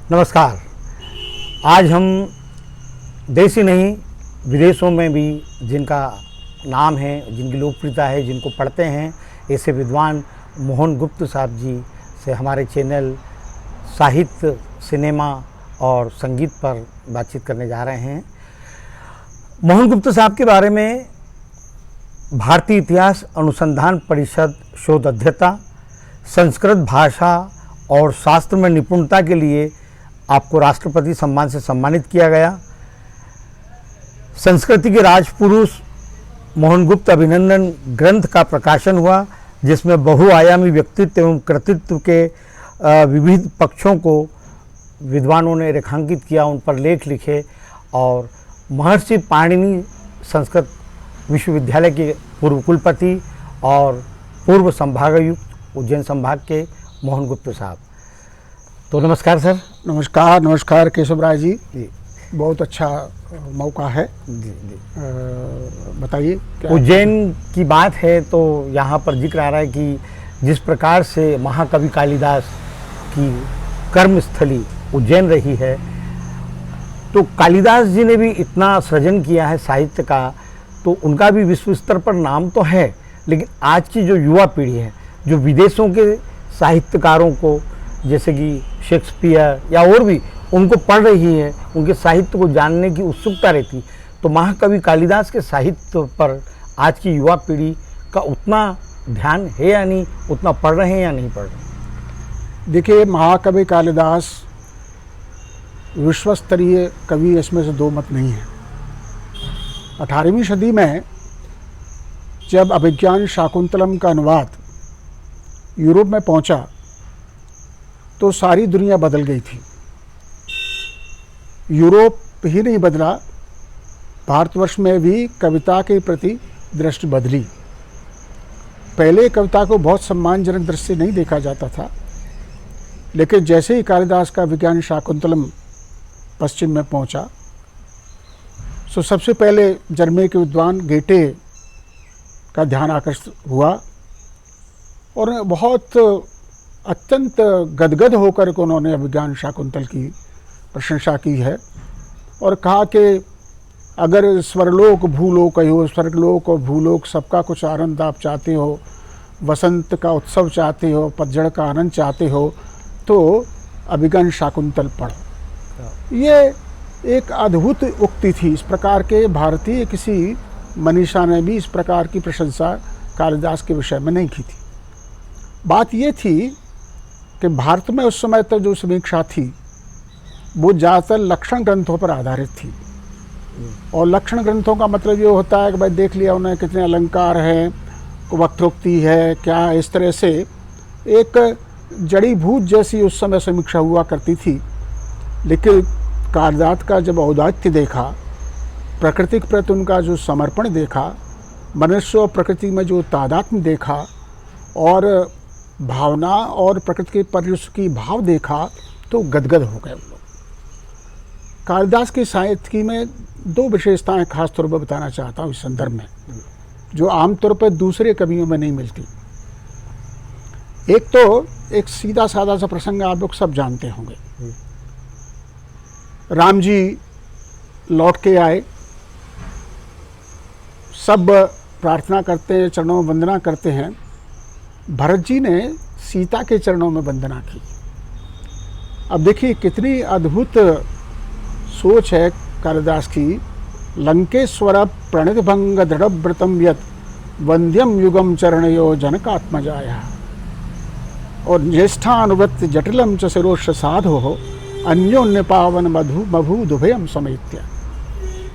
नमस्कार। आज हम देश ही नहीं विदेशों में भी जिनका नाम है, जिनकी लोकप्रियता है, जिनको पढ़ते हैं, ऐसे विद्वान मोहन गुप्त साहब जी से हमारे चैनल साहित्य, सिनेमा और संगीत पर बातचीत करने जा रहे हैं। मोहन गुप्त साहब के बारे में भारतीय इतिहास अनुसंधान परिषद शोध अध्येता, संस्कृत भाषा और शास्त्र में निपुणता के लिए आपको राष्ट्रपति सम्मान से सम्मानित किया गया। संस्कृति के राजपुरुष मोहन गुप्त अभिनंदन ग्रंथ का प्रकाशन हुआ, जिसमें बहुआयामी व्यक्तित्व एवं कृतित्व के विविध पक्षों को विद्वानों ने रेखांकित किया, उन पर लेख लिखे और महर्षि पाणिनि संस्कृत विश्वविद्यालय के पूर्व कुलपति और पूर्व संभागायुक्त उज्जैन संभाग के मोहन गुप्त साहब। तो नमस्कार सर। नमस्कार केशव राय जी। बहुत अच्छा मौका है जी। बताइए। उज्जैन की बात है तो यहाँ पर जिक्र आ रहा है कि जिस प्रकार से महाकवि कालिदास की कर्मस्थली उज्जैन रही है, तो कालिदास जी ने भी इतना सृजन किया है साहित्य का, तो उनका भी विश्व स्तर पर नाम तो है, लेकिन आज की जो युवा पीढ़ी है, जो विदेशों के साहित्यकारों को जैसे कि शेक्सपियर या और भी उनको पढ़ रही है, उनके साहित्य को जानने की उत्सुकता रहती, तो महाकवि कालिदास के साहित्य पर आज की युवा पीढ़ी का उतना ध्यान है या नहीं, उतना पढ़ रहे हैं या नहीं पढ़ रहे? देखिए, महाकवि कालिदास विश्वस्तरीय कवि, इसमें से दो मत नहीं है। 18वीं सदी में जब अभिज्ञान शाकुंतलम का अनुवाद यूरोप में पहुंचा तो सारी दुनिया बदल गई थी। यूरोप ही नहीं बदला, भारतवर्ष में भी कविता के प्रति दृष्टि बदली। पहले कविता को बहुत सम्मानजनक दृष्टि से नहीं देखा जाता था, लेकिन जैसे ही कालिदास का विज्ञान शाकुंतलम पश्चिम में पहुंचा, तो सबसे पहले जर्मनी के विद्वान गेटे का ध्यान आकर्षित हुआ और बहुत अत्यंत गदगद होकर के उन्होंने अभिज्ञान शाकुंतल की प्रशंसा की है और कहा कि अगर स्वरलोक भूलोक हो, स्वर्गलोक और भूलोक सबका कुछ आनंद आप चाहते हो, वसंत का उत्सव चाहते हो, पतझड़ का आनंद चाहते हो, तो अभिज्ञान शाकुंतल पढ़ो। ये एक अद्भुत उक्ति थी। इस प्रकार के भारतीय किसी मनीषा ने भी इस प्रकार की प्रशंसा कालिदास के विषय में नहीं की थी। बात ये थी कि भारत में उस समय तक जो समीक्षा थी वो ज़्यादातर लक्षण ग्रंथों पर आधारित थी, और लक्षण ग्रंथों का मतलब ये होता है कि भाई देख लिया उन्हें कितने अलंकार हैं, वक्रोक्ति है क्या, इस तरह से एक जड़ी भूत जैसी उस समय समीक्षा हुआ करती थी। लेकिन कालिदास का जब औदात्य देखा, प्रकृति के प्रति उनका जो समर्पण देखा, मनुष्य और प्रकृति में जो तादात्म्य देखा और भावना और प्रकृति के प्रति उसकी भाव देखा, तो गदगद हो गए लोग। कालिदास की साहित्य में दो विशेषताएं खास तौर पर बताना चाहता हूँ इस संदर्भ में, जो आमतौर पर दूसरे कवियों में नहीं मिलती। एक तो एक सीधा साधा सा प्रसंग आप लोग सब जानते होंगे। राम जी लौट के आए, सब प्रार्थना करते हैं, चरणों में वंदना करते हैं। भरत जी ने सीता के चरणों में वंदना की। अब देखिए कितनी अद्भुत सोच है कालिदास की। लंकेश्वर प्रणित भंग दृढ़ व्रतम यत वंद्यम युगम चरणयो जनकात्मजाया और ज्येष्ठानुवृत्ति जटिलम च शिरोष साधो अन्योन्य पावन मधु मभु दुभयम समेत्य।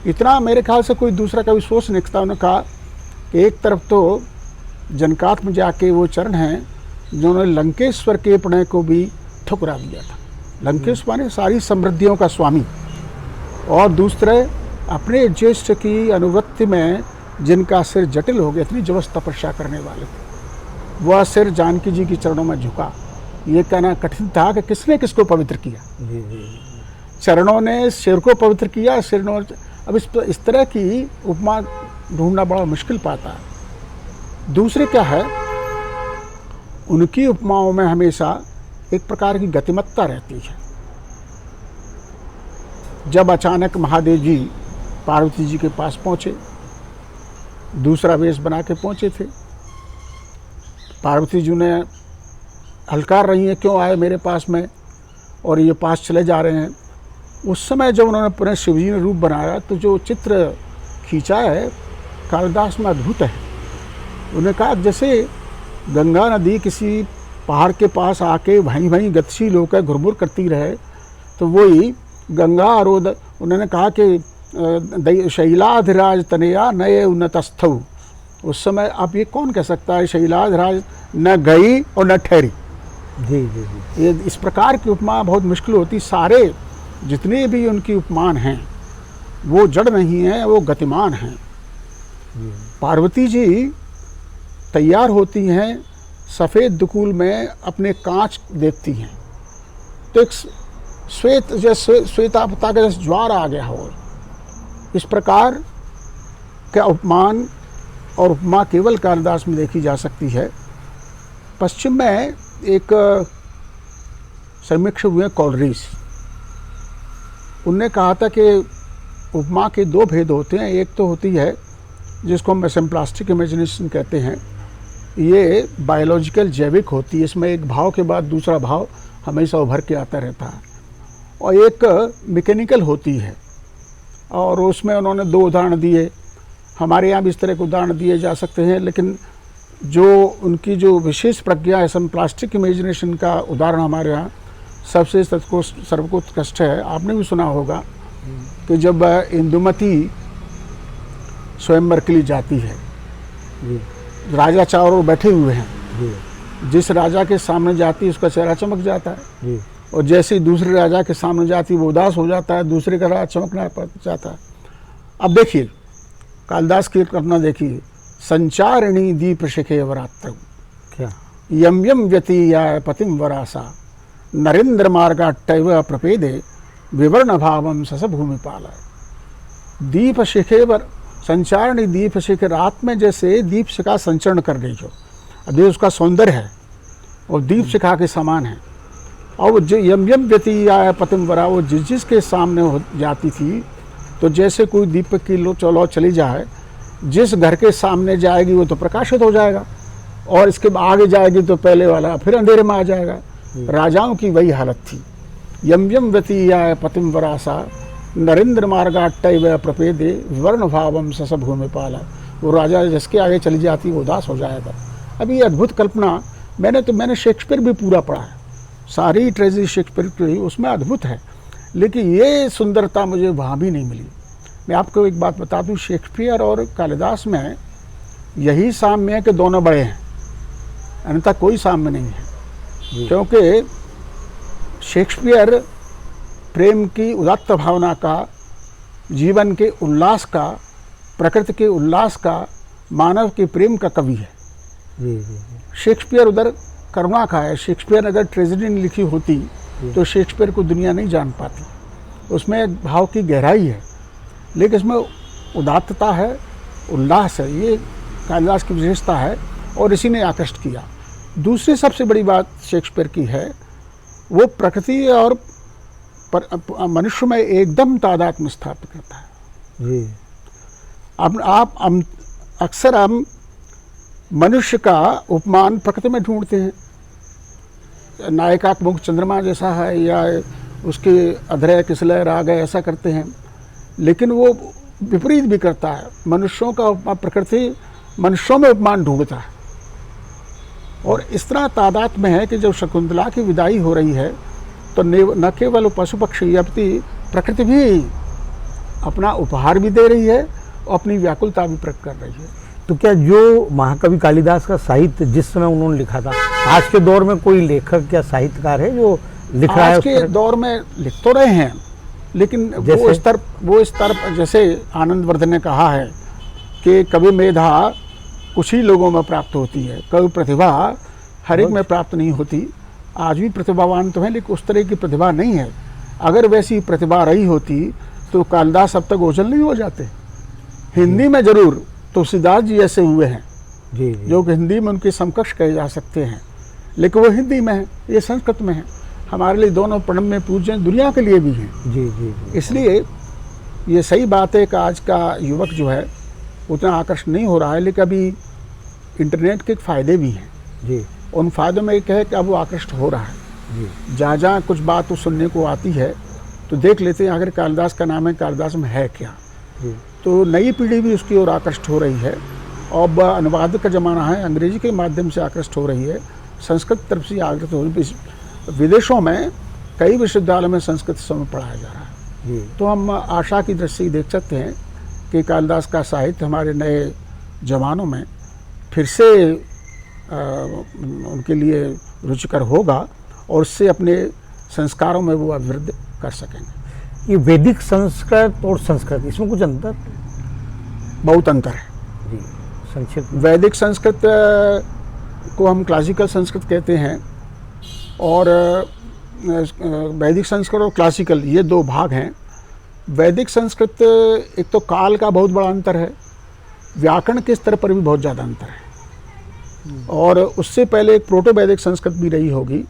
इतना मेरे ख्याल से कोई दूसरा कभी सोच नहीं सकता। उन्होंने कहा कि एक तरफ तो जनकात्म जाके वो चरण हैं जिन्होंने लंकेश्वर के प्रणय को भी ठुकरा दिया था। लंकेश्वर ने सारी समृद्धियों का स्वामी, और दूसरे अपने ज्येष्ठ की अनुवृत्ति में जिनका सिर जटिल हो गया, इतनी जबरदस्त तपस्या करने वाले थे, वह सिर जानकी जी के चरणों में झुका। ये कहना कठिन था कि किसने किसको पवित्र किया। चरणों ने सिर को पवित्र किया, सिर ने। अब इस तरह की उपमा ढूंढना बड़ा मुश्किल पाता है। दूसरे क्या है, उनकी उपमाओं में हमेशा एक प्रकार की गतिमत्ता रहती है। जब अचानक महादेव जी पार्वती जी के पास पहुँचे, दूसरा वेश बना के पहुँचे थे। पार्वती जी ने हलकार रही हैं, क्यों आए मेरे पास में और ये पास चले जा रहे हैं। उस समय जब उन्होंने पुनः शिव जी ने रूप बनाया तो जो चित्र खींचा है कालिदास में अद्भुत है। उन्होंने कहा जैसे गंगा नदी किसी पहाड़ के पास आके वहीं वहीं गतिशील होकर घुरमुर करती रहे, तो वही गंगा अरोध, उन्होंने कहा कि शैलाधिराज तनया नए उन्नतस्थौ। उस समय आप ये कौन कह सकता है शैलाधिराज न गई और न ठहरी। जी जी जी। ये इस प्रकार की उपमा बहुत मुश्किल होती। सारे जितने भी उनकी उपमान हैं वो जड़ नहीं हैं, वो गतिमान हैं। पार्वती जी तैयार होती हैं, सफ़ेद दुकूल में अपने कांच देखती हैं तो एक श्वेत जैसे श्वेतापता का जैसे ज्वार आ गया हो। इस प्रकार का उपमान और उपमा केवल कालिदास में देखी जा सकती है। पश्चिम में एक समीक्षक हुए कॉलरीज, उनने कहा था कि उपमा के दो भेद होते हैं। एक तो होती है जिसको हम सिम्प्लास्टिक इमेजिनेशन कहते हैं, ये बायोलॉजिकल जैविक होती है, इसमें एक भाव के बाद दूसरा भाव हमेशा उभर के आता रहता है। और एक मैकेनिकल होती है, और उसमें उन्होंने दो उदाहरण दिए। हमारे यहाँ भी इस तरह के उदाहरण दिए जा सकते हैं, लेकिन जो उनकी जो विशेष प्रज्ञा है सिम्प्लास्टिक इमेजिनेशन का उदाहरण हमारे यहाँ सबसे सर्वोत्कृष्ट है। आपने भी सुना होगा कि जब इंदुमती स्वयंवर के लिए जाती है, राजा चारों ओर बैठे हुए हैं, जिस राजा के सामने जाती है उसका चेहरा चमक जाता है, और जैसे ही दूसरे राजा के सामने जाती वो उदास हो जाता है, दूसरे का राजा चमकना पड़ जाता है। अब देखिए कालिदास की कल्पना देखिए, संचारिणी दीप शिखे वरात्र क्या यम यम व्यतीयाय पतिम वरासा नरेंद्र मार्गाट्टैव प्रपेदे विवर्ण भावम सस भूमिपाल। दीप शिखे वर संचारिणी दीप शिखे, रात में जैसे दीप शिखा संचरण कर रही हो, अभी उसका सौंदर्य है और दीप शिखा के समान है। और जो यम यम व्यतीयाय पतिम वरा, वो जिस जिसके सामने हो जाती थी तो जैसे कोई दीपक की लो चलो चली जाए, जिस घर के सामने जाएगी वो तो प्रकाशित हो जाएगा, और इसके आगे जाएगी तो पहले वाला फिर अंधेरे में आ जाएगा। राजाओं की वही हालत थी। यम यम व्यतीयाय पतिम वरासा नरेंद्र मार्गाट्टैव प्रपेदे विवर्ण भावम सस भूमिपाल। वो राजा जिसके आगे चली जाती वो उदास हो जाएगा। अभी ये अद्भुत कल्पना मैंने शेक्सपियर भी पूरा पढ़ा है, सारी ट्रेजेडी शेक्सपियर की, उसमें अद्भुत है, लेकिन ये सुंदरता मुझे वहाँ भी नहीं मिली। मैं आपको एक बात बता दूँ, शेक्सपियर और कालिदास में यही साम्य है कि दोनों बड़े हैं, अन्यथा कोई साम्य नहीं है। क्योंकि शेक्सपियर प्रेम की उदात्त भावना का, जीवन के उल्लास का, प्रकृति के उल्लास का, मानव के प्रेम का कवि है। शेक्सपियर उधर करुणा का है। शेक्सपियर अगर ट्रेजेडी नहीं लिखी होती तो शेक्सपियर को दुनिया नहीं जान पाती। उसमें भाव की गहराई है, लेकिन इसमें उदात्तता है, उल्लास है। ये कालिदास की विशेषता है और इसी ने आकृष्ट किया। दूसरी सबसे बड़ी बात शेक्सपियर की है, वो प्रकृति और मनुष्य में एकदम तादात्म्य स्थापित करता है। जी। अब अक्सर हम मनुष्य का उपमान प्रकृति में ढूंढते हैं, नायिका का मुख चंद्रमा जैसा है या उसके अधरय किसलय राग है, ऐसा करते हैं, लेकिन वो विपरीत भी करता है। मनुष्यों का प्रकृति मनुष्यों में उपमान ढूंढता है, और इस तरह तादाद में है कि जब शकुंतला की विदाई हो रही है तो न केवल पशु पक्षी अपितु प्रकृति भी अपना उपहार भी दे रही है और अपनी व्याकुलता भी प्रकट कर रही है। तो क्या जो महाकवि कालिदास का साहित्य जिस समय उन्होंने लिखा था, आज के दौर में कोई लेखक या साहित्यकार है जो लिख रहा है? आज के दौर में लिख तो रहे हैं, लेकिन वो स्तर जैसे आनंदवर्धन ने कहा है कि कवि मेधा कुछ ही लोगों में प्राप्त होती है, कवि प्रतिभा हर एक में प्राप्त नहीं होती। आज भी प्रतिभावान तो हैं, लेकिन उस तरह की प्रतिभा नहीं है। अगर वैसी प्रतिभा रही होती तो कालिदास अब तक ओझल नहीं हो जाते। हिंदी में जरूर तुलसीदास जी ऐसे हुए हैं जो कि हिंदी में उनके समकक्ष कहे जा सकते हैं, लेकिन वो हिंदी में है, ये संस्कृत में है। हमारे लिए दोनों प्रणम्य पूज्य दुनिया के लिए भी हैं। जी जी जी। इसलिए ये सही बात है कि आज का युवक जो है उतना आकर्षित नहीं हो रहा है, लेकिन अभी इंटरनेट के फ़ायदे भी हैं। जी उन फ़ायदों में एक है कि अब वो आकर्षित हो रहा है। जी जहाँ जहाँ कुछ बात तो सुनने को आती है तो देख लेते हैं आखिर कालिदास का नाम है, कालिदास में है क्या। जी तो नई पीढ़ी भी उसकी ओर आकर्षित हो रही है। अब अनुवाद का ज़माना है, अंग्रेजी के माध्यम से आकर्षित हो रही है, संस्कृत तरफ से आकर्षित हो रही है। विदेशों में कई विश्वविद्यालयों में संस्कृत समय पढ़ाया जा रहा है। जी तो हम आशा की दृष्टि देख सकते हैं कि कालिदास का साहित्य हमारे नए जवानों में फिर से उनके लिए रुचिकर होगा और उससे अपने संस्कारों में वो अभिवृद्धि कर सकेंगे। ये वैदिक संस्कृत और संस्कृत, इसमें कुछ अंतर? बहुत अंतर है जी, संक्षिप्त में। वैदिक संस्कृत को हम क्लासिकल संस्कृत कहते हैं और वैदिक संस्कृत और क्लासिकल ये दो भाग हैं। वैदिक संस्कृत एक तो काल का बहुत बड़ा अंतर है, व्याकरण के स्तर पर भी बहुत ज़्यादा अंतर है, और उससे पहले एक प्रोटो वैदिक संस्कृत भी रही होगी।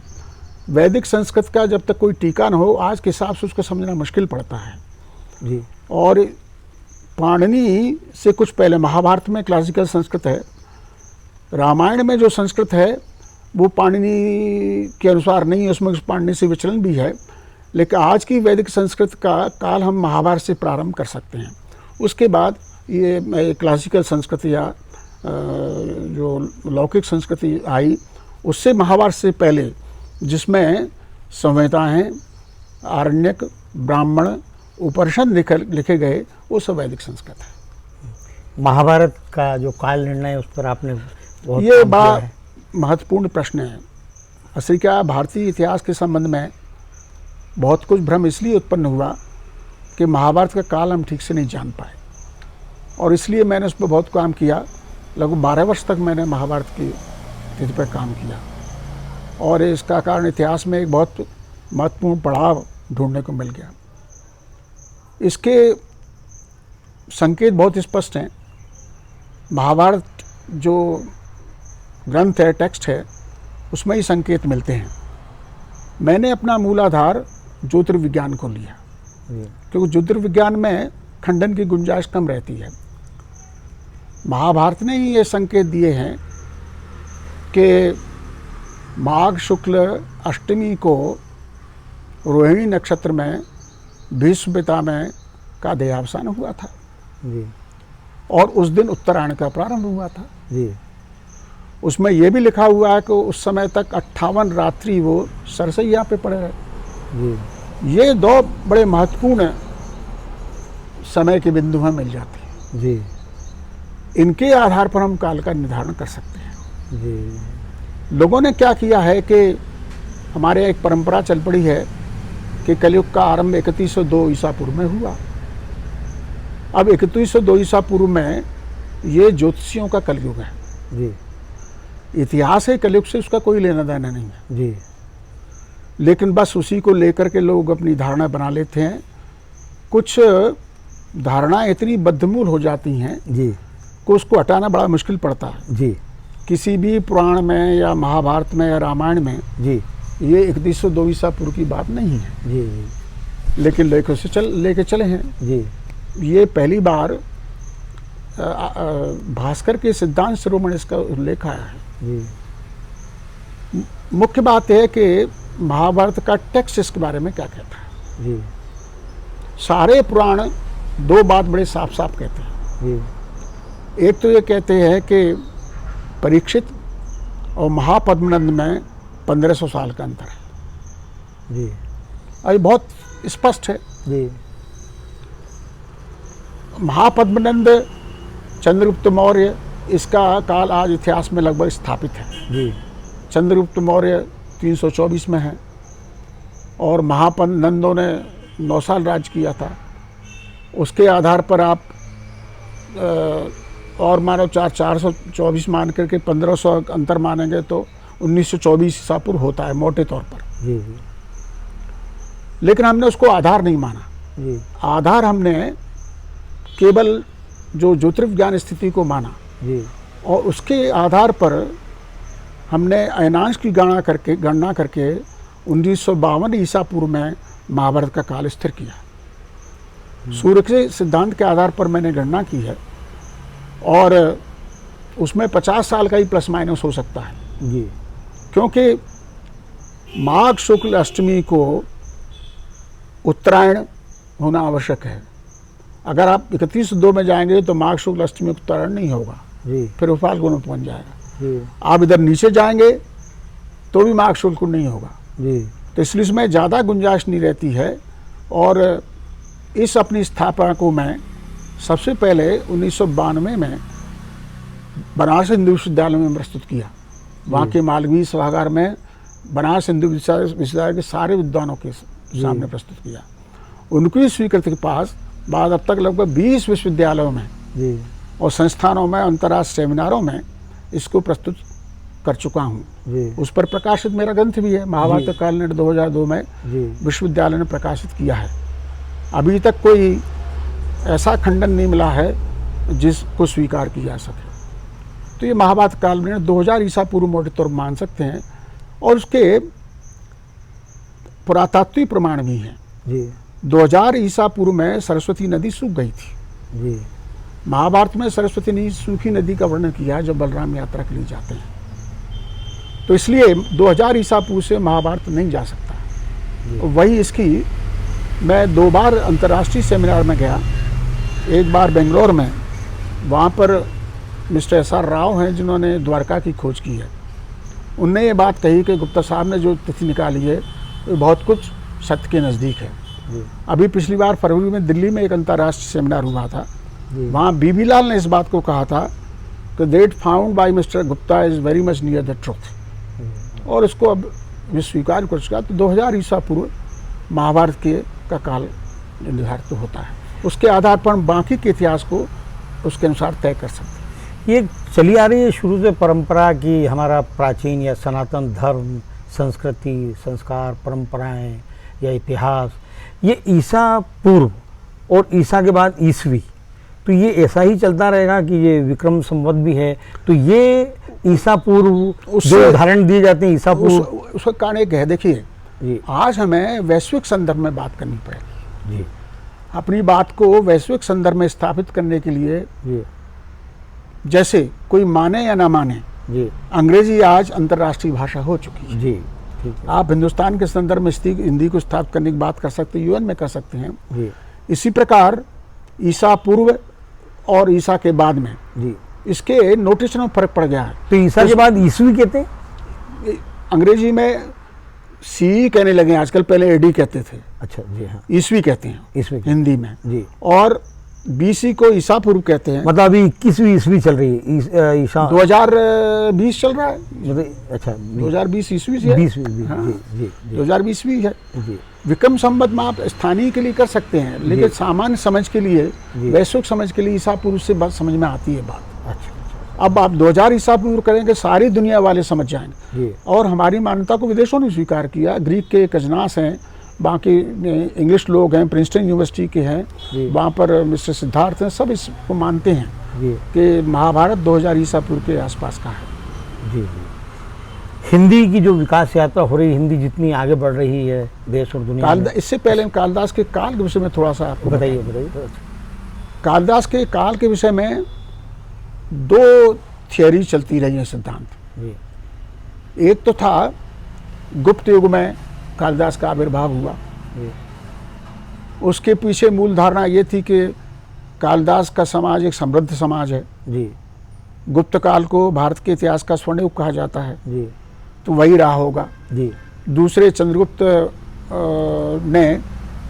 वैदिक संस्कृत का जब तक कोई टीका न हो आज के हिसाब से उसको समझना मुश्किल पड़ता है। जी और पाणिनि से कुछ पहले महाभारत में क्लासिकल संस्कृत है, रामायण में जो संस्कृत है वो पाणिनि के अनुसार नहीं है, उसमें पाणिनि से विचलन भी है। लेकिन आज की वैदिक संस्कृत का काल हम महाभारत से प्रारंभ कर सकते हैं। उसके बाद ये क्लासिकल संस्कृत या जो लौकिक संस्कृति आई उससे महाभारत से पहले जिसमें संहिताएं, आरण्यक, ब्राह्मण, उपनिषद लिखे गए वो सब वैदिक संस्कृत है। महाभारत का जो काल निर्णय है उस पर आपने बहुत ये काम किया बड़ा है। महत्वपूर्ण प्रश्न है। असली क्या भारतीय इतिहास के संबंध में बहुत कुछ भ्रम इसलिए उत्पन्न हुआ कि महाभारत का काल हम ठीक से नहीं जान पाए, और इसलिए मैंने उस पर बहुत काम किया। लगभग 12 वर्ष तक मैंने महाभारत की तिथि पर काम किया, और इसका कारण इतिहास में एक बहुत महत्वपूर्ण पड़ाव ढूंढने को मिल गया। इसके संकेत बहुत स्पष्ट हैं। महाभारत जो ग्रंथ है, टेक्स्ट है, उसमें ही संकेत मिलते हैं। मैंने अपना मूलाधार ज्योतिर्विज्ञान को लिया, क्योंकि ज्योतिर्विज्ञान में खंडन की गुंजाइश कम रहती है। महाभारत ने ही ये संकेत दिए हैं कि माघ शुक्ल अष्टमी को रोहिणी नक्षत्र में भीष्म पितामह का देहावसान हुआ था जी और उस दिन उत्तरायण का प्रारंभ हुआ था। जी उसमें यह भी लिखा हुआ है कि उस समय तक 58 रात्रि वो सरसैया पे पड़े रहे। जी ये दो बड़े महत्वपूर्ण समय के बिंदु हमें मिल जाते हैं। जी इनके आधार पर हम काल का निर्धारण कर सकते हैं। जी लोगों ने क्या किया है कि हमारे एक परंपरा चल पड़ी है कि कलयुग का आरंभ 3102 ईसा पूर्व में हुआ। अब 3102 ईसा पूर्व में ये ज्योतिषियों का कलयुग है। जी इतिहास है कलयुग से, उसका कोई लेना देना नहीं है। जी लेकिन बस उसी को लेकर के लोग अपनी धारणा बना लेते हैं। कुछ धारणाएं इतनी बद्धमूल हो जाती हैं जी कि उसको हटाना बड़ा मुश्किल पड़ता है। जी किसी भी पुराण में या महाभारत में या रामायण में जी ये 3102 ईसा पूर्व की बात नहीं है, जी जी लेकिन लेखों से लेके चले हैं। जी ये पहली बार भास्कर के सिद्धांत शिरोमणि इसका उल्लेख आया है। जी मुख्य बात है कि महाभारत का टेक्स्ट इसके बारे में क्या कहता है। जी सारे पुराण दो बात बड़े साफ साफ कहते हैं। जी एक तो ये कहते हैं कि परीक्षित और महापद्मनंद में 1500 साल का अंतर है। जी ये बहुत स्पष्ट है। जी महापद्मनंद चंद्रगुप्त मौर्य, इसका काल आज इतिहास में लगभग स्थापित है। जी चंद्रगुप्त मौर्य 324 में है और महापद्मनंदों ने 9 साल राज किया था। उसके आधार पर आप और मानो 424 मान करके 1500 अंतर मानेंगे तो 1924 ईसा पूर्व होता है मोटे तौर पर। जी जी लेकिन हमने उसको आधार नहीं माना। जी आधार हमने केवल जो ज्योतिर्विज्ञान स्थिति को माना, जी और उसके आधार पर हमने अयनांश की गणना करके 1952 ईसा पूर्व में महाभारत का काल स्थिर किया। सूर्य के सिद्धांत के आधार पर मैंने गणना की है और उसमें 50 साल का ही प्लस माइनस हो सकता है जी। क्योंकि माघ शुक्ल अष्टमी को उत्तरायण होना आवश्यक है। अगर आप 31/2 में जाएंगे तो माघ शुक्ल अष्टमी उत्तरायण नहीं होगा, जी फिर वो फाल्गुन में पहुंच जाएगा। जी आप इधर नीचे जाएंगे तो भी माघ शुक्ल नहीं होगा, जी तो इसलिए इसमें ज़्यादा गुंजाइश नहीं रहती है। और इस अपनी स्थापना को मैं सबसे पहले 1992 में बनारस हिंदू विश्वविद्यालय में प्रस्तुत किया। वहाँ के मालवीय सभागार में बनारस हिंदू विश्वविद्यालय के सारे विद्वानों के सामने प्रस्तुत किया। उनकी स्वीकृति के पास बाद अब तक लगभग 20 विश्वविद्यालयों में जी और संस्थानों में, अंतर्राष्ट्रीय सेमिनारों में इसको प्रस्तुत कर चुका हूँ। जी उस पर प्रकाशित मेरा ग्रंथ भी है, महाभारत कालनेट 2002 में जी विश्वविद्यालय ने प्रकाशित किया है। अभी तक कोई ऐसा खंडन नहीं मिला है जिसको स्वीकार किया जा सके। तो ये महाभारत कालनेट 2000 ईसा पूर्व मोटे तौर पर मान सकते हैं और उसके पुरातात्विक प्रमाण भी हैं। जी 2000 ईसा पूर्व में सरस्वती नदी सूख गई थी। जी महाभारत में सरस्वती नदी सूखी नदी का वर्णन किया है जब बलराम यात्रा के लिए जाते हैं, तो इसलिए 2000 ईसा पूर्व से महाभारत नहीं जा सकता। वही इसकी मैं 2 बार अंतर्राष्ट्रीय सेमिनार में गया, एक बार बेंगलोर में, वहाँ पर मिस्टर SR राव हैं जिन्होंने द्वारका की खोज की है। उनने ये बात कही कि गुप्ता साहब ने जो तिथि निकाली है वो बहुत कुछ सत्य के नज़दीक है। अभी पिछली बार फरवरी में दिल्ली में एक अंतर्राष्ट्रीय सेमिनार हुआ था, वहाँ बीबी लाल ने इस बात को कहा था कि date found by mister Gupta is very much near the truth, और इसको अब स्वीकार कर चुका। तो 2000 ईसा पूर्व महाभारत के का काल निर्धारित तो होता है, उसके आधार पर हम बाकी के इतिहास को उसके अनुसार तय कर सकते हैं। ये चली आ रही है शुरू से परंपरा की, हमारा प्राचीन या सनातन धर्म, संस्कृति, संस्कार, परंपराएं या इतिहास, ये ईसा पूर्व और ईसा के बाद ईसवी, तो ये ऐसा ही चलता रहेगा कि ये विक्रम संवत भी है, तो ये ईसा पूर्व जो उदाहरण दिए जाते हैं ईसा पूर्व, उसका कारण एक है। देखिए जी आज हमें वैश्विक संदर्भ में बात करनी पड़ेगी। जी अपनी बात को वैश्विक संदर्भ में स्थापित करने के लिए, जी जैसे कोई माने या ना माने, जी अंग्रेजी आज अंतर्राष्ट्रीय भाषा हो चुकी है। जी ठीक है आप हिंदुस्तान के संदर्भ में हिंदी को स्थापित करने की बात कर सकते हैं, UN में कर सकते हैं। जी इसी प्रकार ईसा पूर्व और ईसा के बाद में जी इसके नोटेशन में फर्क पड़ गया है। तो ईसा के बाद ईसवी कहते हैं, अंग्रेजी में CE कहने लगे आजकल, पहले AD कहते थे। अच्छा जी हाँ ईसवी कहते हैं ईसवी हिंदी में, जी, और BC को ईसा पूर्व कहते हैं। मतलब अभी 21वीं ईस्वी चल रही है, ईसा 2020 चल रहा है, मतलब अच्छा 2020 ईस्वी से है। 20वीं हाँ। जी जी जी 2020 है। जी विक्रम संवत में आप स्थानीय के लिए कर सकते हैं, लेकिन सामान्य समझ के लिए, वैश्विक समझ के लिए ईसा पूर्व से बात समझ में आती है बात। अच्छा अब आप 2000 ईसा पूर्व करेंगे, सारी दुनिया वाले समझ जाएंगे। जी और हमारी मान्यता को विदेशों ने स्वीकार किया। ग्रीक के एक अजनास हैं, बाकी इंग्लिश लोग हैं, प्रिंसटन यूनिवर्सिटी के हैं, वहाँ पर मिस्टर सिद्धार्थ हैं, सब इसको मानते हैं जी कि महाभारत 2000 ईसा पूर्व के आसपास का है। जी जी हिंदी की जो विकास यात्रा हो रही है, हिंदी जितनी आगे बढ़ रही है देश और दुनिया में, इससे पहले कालिदास के काल के विषय में थोड़ा सा आपको बताइए। कालिदास के काल के विषय में 2 थियोरी चलती रही है, सिद्धांत। जी एक तो था गुप्त युग में कालिदास का आविर्भाव हुआ, जी उसके पीछे मूल धारणा ये थी कि कालिदास का समाज एक समृद्ध समाज है। जी गुप्त काल को भारत के इतिहास का स्वर्णयुग कहा जाता है, जी तो वही रहा होगा। जी दूसरे चंद्रगुप्त ने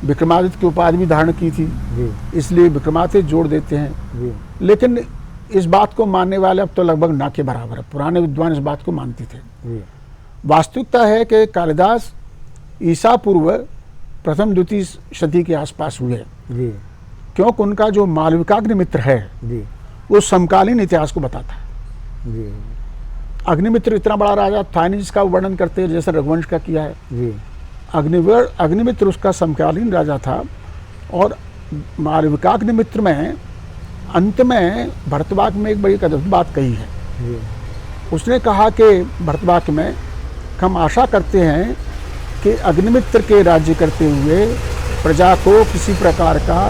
विक्रमादित्य की उपाधि भी धारण की थी, जी इसलिए विक्रमादित्य जोड़ देते हैं। जी लेकिन इस बात को मानने वाले अब तो लगभग ना के बराबर है। पुराने विद्वान इस बात को मानते थे। जी वास्तविकता है कि कालिदास ईसा पूर्व प्रथम द्वितीय शती के आसपास हुए, जी क्योंकि उनका जो मालविकाग्निमित्र है जी वो समकालीन इतिहास को बताता है। जी अग्निमित्र इतना बड़ा राजा था नहीं जिसका वर्णन करते हैं जैसे रघुवंश का किया है। जी अग्निमित्र उसका समकालीन राजा था, और मालविकाग्निमित्र में अंत में भरतवाक में एक बड़ी अद्भुत बात कही है। जी उसने कहा कि भरतवाक में हम आशा करते हैं कि अग्निमित्र के राज्य करते हुए प्रजा को किसी प्रकार का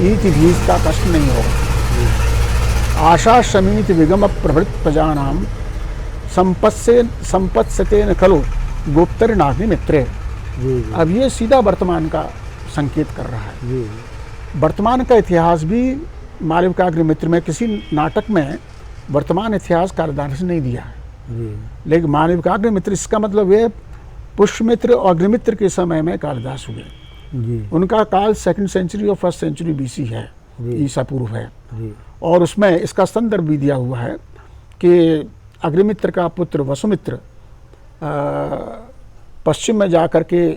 ईत भीत का कष्ट नहीं होगा। आशा शमीत विगम प्रभृत प्रजानाम संपत्सते न खलो गुप्तर नाग्निमित्रे। अब ये सीधा वर्तमान का संकेत कर रहा है। वर्तमान का इतिहास भी मालविकाग्निमित्र में किसी नाटक में वर्तमान इतिहास कालिदास ने नहीं दिया है, लेकिन मालविकाग्निमित्र इसका मतलब ये पुष्यमित्र और अग्निमित्र के समय में कालिदास हुए। उनका काल 2nd सेंचुरी और 1st सेंचुरी BC है, ईसा पूर्व है। और उसमें इसका संदर्भ भी दिया हुआ है कि अग्निमित्र का पुत्र वसुमित्र पश्चिम में जाकर के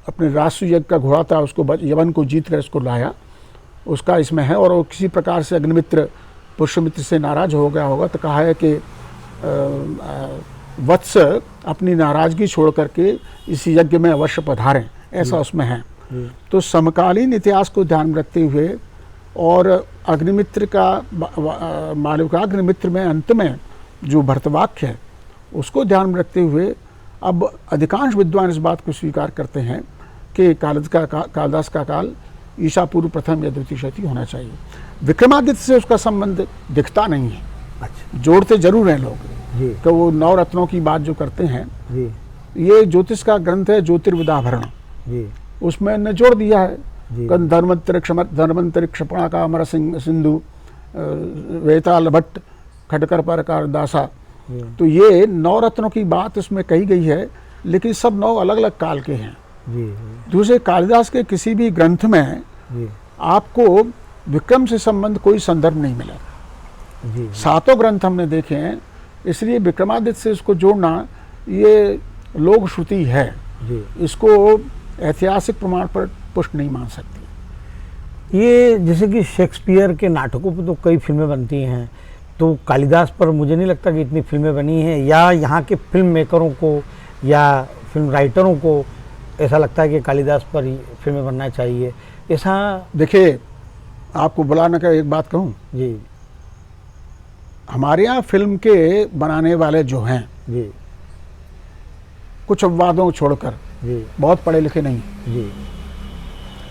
अपने राष्ट्र यज्ञ का घोड़ा था, उसको यवन को जीत कर उसको लाया, उसका इसमें है। और वो किसी प्रकार से अग्निमित्र पुष्यमित्र से नाराज हो गया होगा, तो कहा है कि वत्स अपनी नाराजगी छोड़ करके इस यज्ञ में अवश्य पधारें, ऐसा उसमें है। तो समकालीन इतिहास को ध्यान में रखते हुए और अग्निमित्र का मालविकाग्निमित्र में अंत में जो भर्तवाक्य है उसको ध्यान में रखते हुए अब अधिकांश विद्वान इस बात को स्वीकार करते हैं कि कालिदास का काल ईसा पूर्व प्रथम या द्वितीय शती होना चाहिए। विक्रमादित्य से उसका संबंध दिखता नहीं है। अच्छा, जोड़ते जरूर हैं लोग कि वो 9 रत्नों की बात जो करते हैं, ये ज्योतिष का ग्रंथ है ज्योतिर्विदाभरण, उसमें ने जोड़ दिया है धर्मंतरिक्ष क्षपणा का अमर सिंधु वेताल भट्ट खटकर पर दासा। तो ये 9 रत्नों की बात उसमें कही गई है, लेकिन सब 9 अलग अलग काल के हैं। दूसरे कालिदास के किसी भी ग्रंथ में आपको विक्रम से संबंध कोई संदर्भ नहीं मिला। 7 ग्रंथ हमने देखे हैं, इसलिए विक्रमादित्य से इसको जोड़ना ये लोक श्रुति है, इसको ऐतिहासिक प्रमाण पर पुष्ट नहीं मान सकती। ये जैसे कि शेक्सपियर के नाटकों पर तो कई फिल्में बनती हैं, तो कालिदास पर मुझे नहीं लगता कि इतनी फिल्में बनी हैं, या यहाँ के फिल्म मेकरों को या फिल्म राइटरों को ऐसा लगता है कि कालिदास पर फिल्में बनना चाहिए, ऐसा? देखिए, आपको बुलाने का एक बात कहूँ जी, हमारे यहाँ फिल्म के बनाने वाले जो हैं जी, कुछ अपवादों को छोड़कर जी, बहुत पढ़े लिखे नहीं। जी,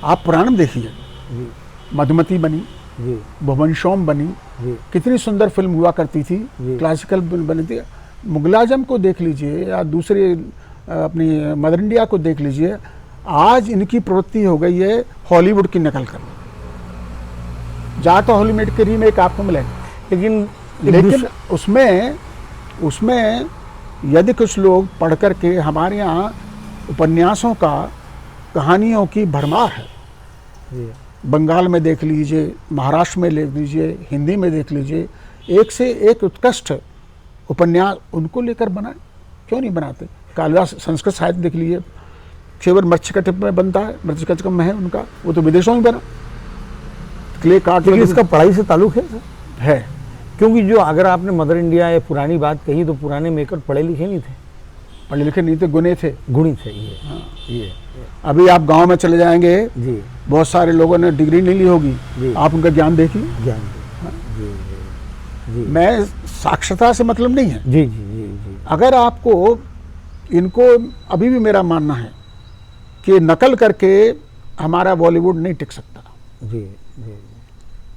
आप पुराण देखिए, जी, मधुमती बनी, जी, भुवनशोम बनी, जी, कितनी सुंदर फिल्म हुआ करती थी, क्लासिकल बनी थी। मुगलाजम को देख लीजिए या दूसरे अपनी मदर इंडिया को देख लीजिए, आज इनकी प्रवृत्ति हो गई है हॉलीवुड की नकल करना। जाट हॉलीवुड के रीमेक आपको मिलेंगे, लेकिन उसमें यदि कुछ लोग पढ़ करके, हमारे यहाँ उपन्यासों का कहानियों की भरमार है। बंगाल में देख लीजिए, महाराष्ट्र में देख लीजिए, हिंदी में देख लीजिए, एक से एक उत्कृष्ट उपन्यास उनको लेकर बनाए, क्यों नहीं बनाते? कालिदास संस्कृत साहित्य देख लीजिए, केवल मत्स्यकटिप में बनता है, मत्स्यकटिप में है उनका, वो तो विदेशों में बना। क्ले कार्ट लेकिन इसका पढ़ाई से ताल्लुक है, क्योंकि जो अगर आपने मदर इंडिया या पुरानी बात कही, तो पुराने मेकर पढ़े लिखे नहीं थे, पढ़े लिखे नहीं थे, गुणी थे। ये अभी आप गांव में चले जाएंगे जी, बहुत सारे लोगों ने डिग्री नहीं ली होगी, आप उनका ज्ञान देखिए। मैं साक्षरता से मतलब नहीं है। जी, जी, जी, जी। अगर आपको इनको, अभी भी मेरा मानना है कि नकल करके हमारा बॉलीवुड नहीं टिक सकता। जी, जी।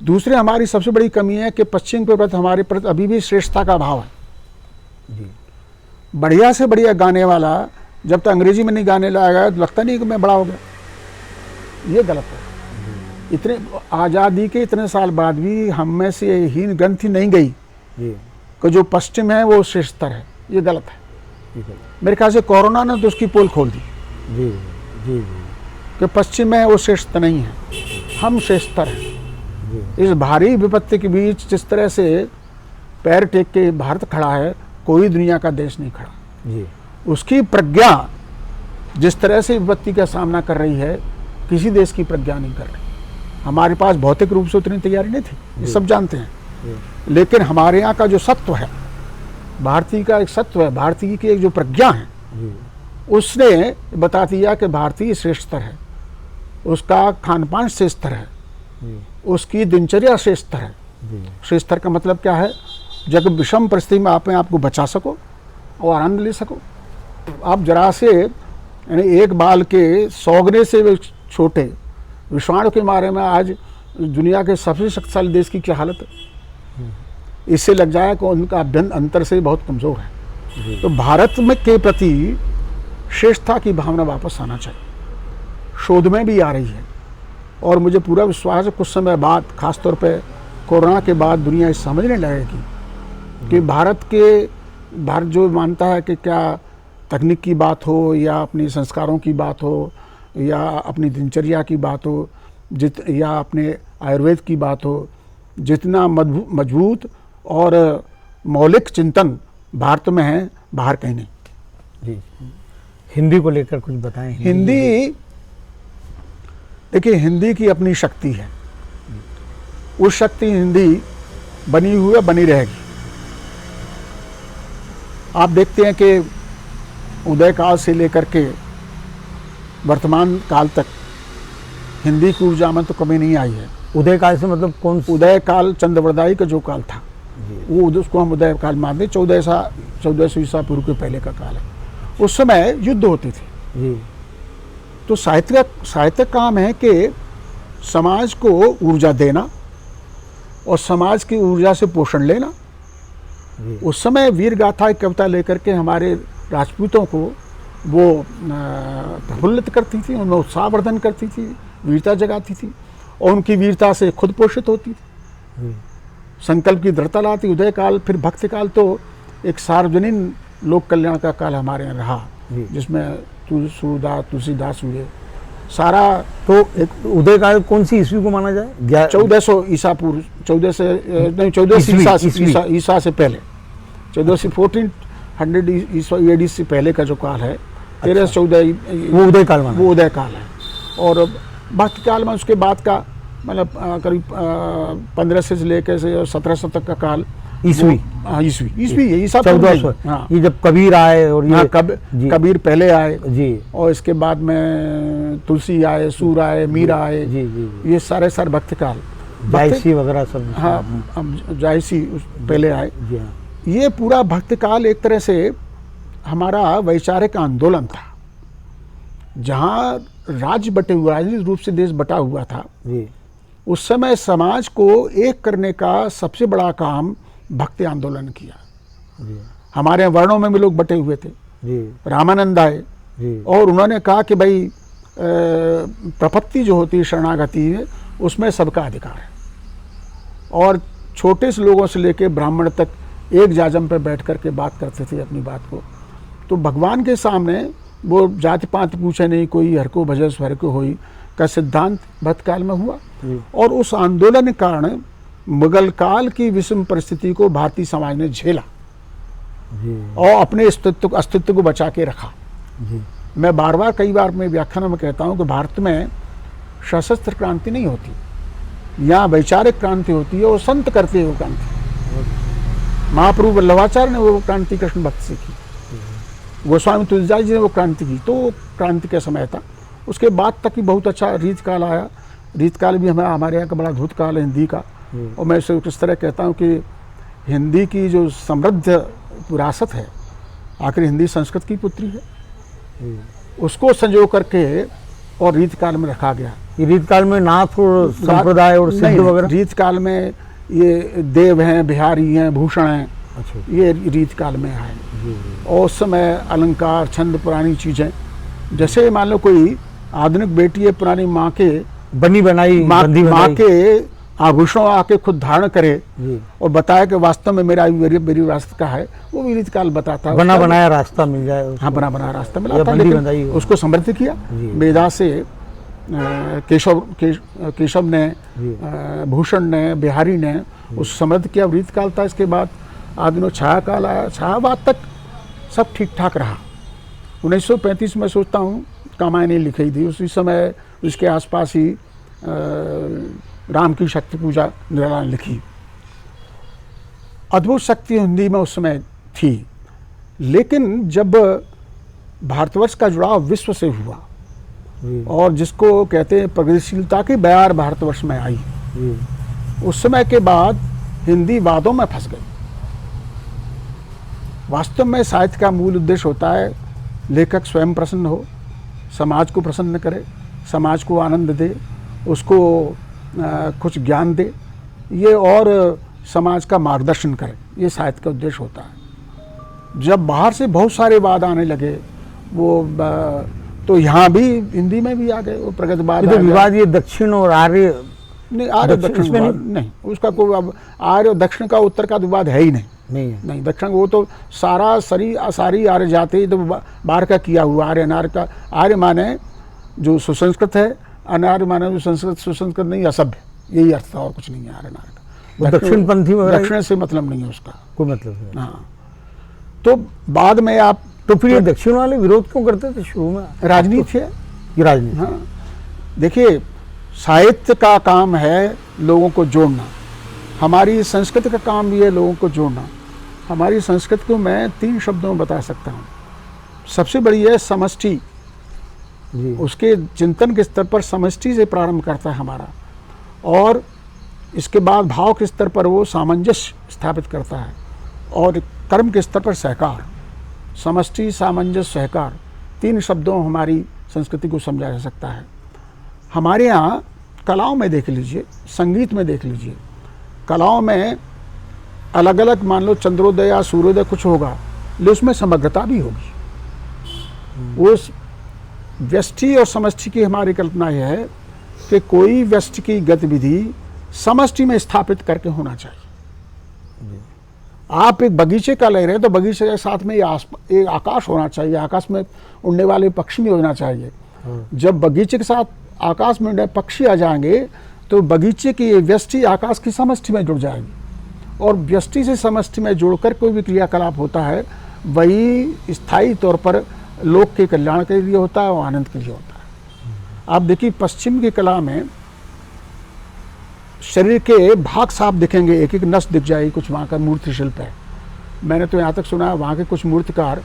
दूसरे, हमारी सबसे बड़ी कमी है कि पश्चिम के प्रति हमारे प्रति अभी भी श्रेष्ठता का भाव है। जी। बढ़िया से बढ़िया गाने वाला जब तक अंग्रेजी में नहीं गाने लगाया तो लगता नहीं कि मैं बड़ा हो गया। ये गलत है। इतने आज़ादी के इतने साल बाद भी हम में से हीन ग्रंथि नहीं गई कि जो पश्चिम है वो श्रेष्ठतर है। ये गलत है। मेरे ख्याल से कोरोना ने तो उसकी पोल खोल दी। जी, जी, कि पश्चिम है वो श्रेष्ठ नहीं है, हम श्रेष्ठतर हैं। इस भारी विपत्ति के बीच जिस तरह से पैर टेक के भारत खड़ा है, कोई दुनिया का देश नहीं खड़ा। जी। उसकी प्रज्ञा जिस तरह से विपत्ति का सामना कर रही है, किसी देश की प्रज्ञा नहीं कर रही। हमारे पास भौतिक रूप से उतनी तैयारी नहीं थी, ये सब जानते हैं। लेकिन हमारे यहाँ का जो सत्व है, भारतीय का एक सत्व है, भारतीय की एक जो प्रज्ञा है, उसने बता दिया कि भारतीय श्रेष्ठतर है। उसका खान पान श्रेष्ठतर है, उसकी दिनचर्या श्रेष्ठतर है। श्रेष्ठतर का मतलब क्या है? जब विषम परिस्थिति में आप को बचा सको और आनंद ले सको। आप जरा से यानी एक बाल के सौगने से भी छोटे विषाणु के मारे में आज दुनिया के सबसे शक्तिशाली देश की क्या हालत है। इससे लग जाए कि उनका अभ्यंतर अंतर से बहुत कमज़ोर है। तो भारत में के प्रति श्रेष्ठता की भावना वापस आना चाहिए, शोध में भी आ रही है। और मुझे पूरा विश्वास है कुछ समय बाद, खासतौर पे कोरोना के बाद, दुनिया ये समझने लगेगी कि भारत जो मानता है कि क्या तकनीक की बात हो या अपनी संस्कारों की बात हो या अपनी दिनचर्या की बात हो या अपने आयुर्वेद की बात हो, जितना मजबूत और मौलिक चिंतन भारत में है, बाहर कहीं नहीं। जी, हिंदी को लेकर कुछ बताएं। हिंदी, देखिए हिंदी की अपनी शक्ति है, उस शक्ति हिंदी बनी हुई है, बनी रहेगी। आप देखते हैं कि उदय काल से लेकर के वर्तमान काल तक हिंदी की ऊर्जा में तो कमी नहीं आई है। उदय काल से मतलब कौन? उदय काल चंद्रवरदाई का जो काल था वो उसको हम उदय काल मानते, 1400 ईसा पूर्व के पहले का काल है। उस समय युद्ध होते थे। जी। तो साहित्य काम है कि समाज को ऊर्जा देना और समाज की ऊर्जा से पोषण लेना। उस समय वीर गाथा की कविता लेकर के हमारे राजपूतों को वो प्रफुल्लित करती थी, उनमें उत्साहवर्धन करती थी, वीरता जगाती थी और उनकी वीरता से खुद पोषित होती थी, संकल्प की दृढ़ता लाती। उदय काल, फिर भक्ति काल तो एक सार्वजनिक लोक कल्याण का काल हमारे यहाँ रहा, जिसमें तुलसीदास हुए सारा। तो एक उदय काल कौन सी ईस्वी को माना जाए? 1400 ईसा पूर्व, 1400 ईसा से पहले, 1400 AD से पहले का जो काल है, 1314 वो उदय काल माना, वो उदय काल है। और भक्ति काल में उसके बाद का मतलब करीब 1500 से लेकर 1700 तक का काल ईस्वी। हाँ, ईस्वी है, ईसा 1400। हाँ, ये जब कबीर आए और ये कबीर पहले आए जी, और इसके बाद में तुलसी आए, सूर आए, मीरा आए। जी, जी, जी। ये सारे भक्ति काल, जायसी वगैरह सब। हाँ, जायसी पहले आए। जी हाँ। ये पूरा भक्ति काल एक तरह से हमारा वैचारिक आंदोलन था, जहाँ राज्य बटे हुए, राजनीतिक रूप से देश बटा हुआ था जी। उस समय समाज को एक करने का सबसे बड़ा काम भक्ति आंदोलन किया। जी। हमारे यहाँ वर्णों में भी लोग बटे हुए थे। जी। रामानंद आए जी। और उन्होंने कहा कि भाई प्रपत्ति जो होती है, शरणागति है, उसमें सबका अधिकार है। और छोटे से लोगों से लेकर ब्राह्मण तक एक जाजम पर बैठ कर के बात करते थे अपनी बात को। तो भगवान के सामने वो जाति पात पूछे नहीं, कोई हर को भजस हर को होई का सिद्धांत भक्ति काल में हुआ। और उस आंदोलन के कारण मुगल काल की विषम परिस्थिति को भारतीय समाज ने झेला और अपने अस्तित्व को बचा के रखा। मैं कई बार मैं व्याख्यानों में कहता हूँ कि भारत में सशस्त्र क्रांति नहीं होती, यहाँ वैचारिक क्रांति होती है और संत करते हैं वो क्रांति। महाप्रभु वल्लभाचार्य ने वो क्रांति कृष्ण भक्त से की, गोस्वामी तुलसीदास जी ने वो क्रांति की। तो क्रांति का समय था। उसके बाद तक भी बहुत अच्छा रीत काल आया। रीत काल भी हमारे यहाँ का बड़ा अद्भुत काल है हिंदी का। और मैं इसे किस तरह कहता हूँ कि हिंदी की जो समृद्ध विरासत है, आखिर हिंदी संस्कृत की पुत्री है, उसको संजो करके और रीत काल में रखा गया। ये रीत काल में नाथ और संप्रदाय और सिद्ध वगैरह, रीत काल में ये देव हैं, बिहारी हैं, भूषण हैं। अच्छा। ये रीत काल में है। और उस समय अलंकार, छंद, पुरानी चीज़ें, जैसे मान लो कोई आधुनिक बेटी है, पुरानी माँ के बनी बनाई माँ के आभूषणों आके खुद धारण करे और बताया कि वास्तव में मेरी विरासत का है, वो भी रीत काल बताता है। बना बनाया रास्ता मिल जाए। हाँ, बना बनाया रास्ता मिला था, लेकिन उसको समृद्ध किया वेदा से। केशव ने, भूषण ने, बिहारी ने उस समृद्ध किया, रीत काल था। इसके बाद आधुनिक छाया काल आया। छायावाद तक सब ठीक ठाक रहा। 1935 में सोचता हूँ कामायनी लिखी थी, उसी समय उसके आसपास ही राम की शक्ति पूजा निराला ने लिखी। अद्भुत शक्ति हिंदी में उस समय थी। लेकिन जब भारतवर्ष का जुड़ाव विश्व से हुआ और जिसको कहते हैं प्रगतिशीलता की बयार भारतवर्ष में आई, उस समय के बाद हिंदी वादों में फंस गई। वास्तव में साहित्य का मूल उद्देश्य होता है लेखक स्वयं प्रसन्न हो, समाज को प्रसन्न करे, समाज को आनंद दे, उसको कुछ ज्ञान दे, ये और समाज का मार्गदर्शन करे, ये साहित्य का उद्देश्य होता है। जब बाहर से बहुत सारे वाद आने लगे वो तो यहाँ भी हिंदी में भी आ गए वो प्रगतिवाद। तो विवाद ये दक्षिण और आर्य नहीं, आर्य दक्षिण नहीं, उसका कोई अब आर्य और दक्षिण का उत्तर का विवाद है ही नहीं दक्षिण वो तो सारी आर्य जाति तो बाहर का किया हुआ। आर्य अनार्य का, आर्य माने जो सुसंस्कृत है, अनार्य माने जो संस्कृत सुसंस्कृत नहीं, असभ्य, यही अर्थ था और कुछ नहीं है आर्य अनार्य का। दक्षिणपंथी दक्षिण से मतलब नहीं है उसका कोई मतलब नहीं। हाँ, तो बाद में आप तो फिर ये दक्षिण वाले विरोध क्यों करते थे शुरू में? राजनीति है, ये राजनीति। हाँ, देखिए साहित्य का काम है लोगों को जोड़ना, हमारी संस्कृति का काम भी है लोगों को जोड़ना। हमारी संस्कृति को मैं 3 शब्दों में बता सकता हूँ। सबसे बड़ी है समष्टि, उसके चिंतन के स्तर पर समष्टि से प्रारंभ करता है हमारा, और इसके बाद भाव के स्तर पर वो सामंजस्य स्थापित करता है, और कर्म के स्तर पर सहकार। समष्टि, सामंजस्य, सहकार, 3 शब्दों हमारी संस्कृति को समझा जा सकता है। हमारे यहाँ कलाओं में देख लीजिए, संगीत में देख लीजिए, कलाओं में अलग अलग मान लो चंद्रोदय या सूर्योदय कुछ होगा, लेकिन उसमें समग्रता भी होगी। उस व्यष्टि और समष्टि की हमारी कल्पना यह है कि कोई व्यष्टि की गतिविधि समष्टि में स्थापित करके होना चाहिए। आप एक बगीचे का ले रहे हैं तो बगीचे के साथ में एक आकाश होना चाहिए, आकाश में उड़ने वाले पक्षी भी होना चाहिए। जब बगीचे के साथ आकाश में उड़ने पक्षी आ जाएंगे तो बगीचे की ये व्यष्टि आकाश की समष्टि में जुड़ जाएगी, और व्यष्टि से समष्टि में जोड़कर कोई भी क्रियाकलाप होता है वही स्थायी तौर पर लोक के कल्याण के लिए होता है और आनंद के लिए होता है। आप देखिए पश्चिम की कला में शरीर के भाग साफ दिखेंगे, एक एक नस दिख जाएगी, कुछ वहाँ का मूर्ति शिल्प है। मैंने तो यहाँ तक सुना है वहाँ के कुछ मूर्तिकार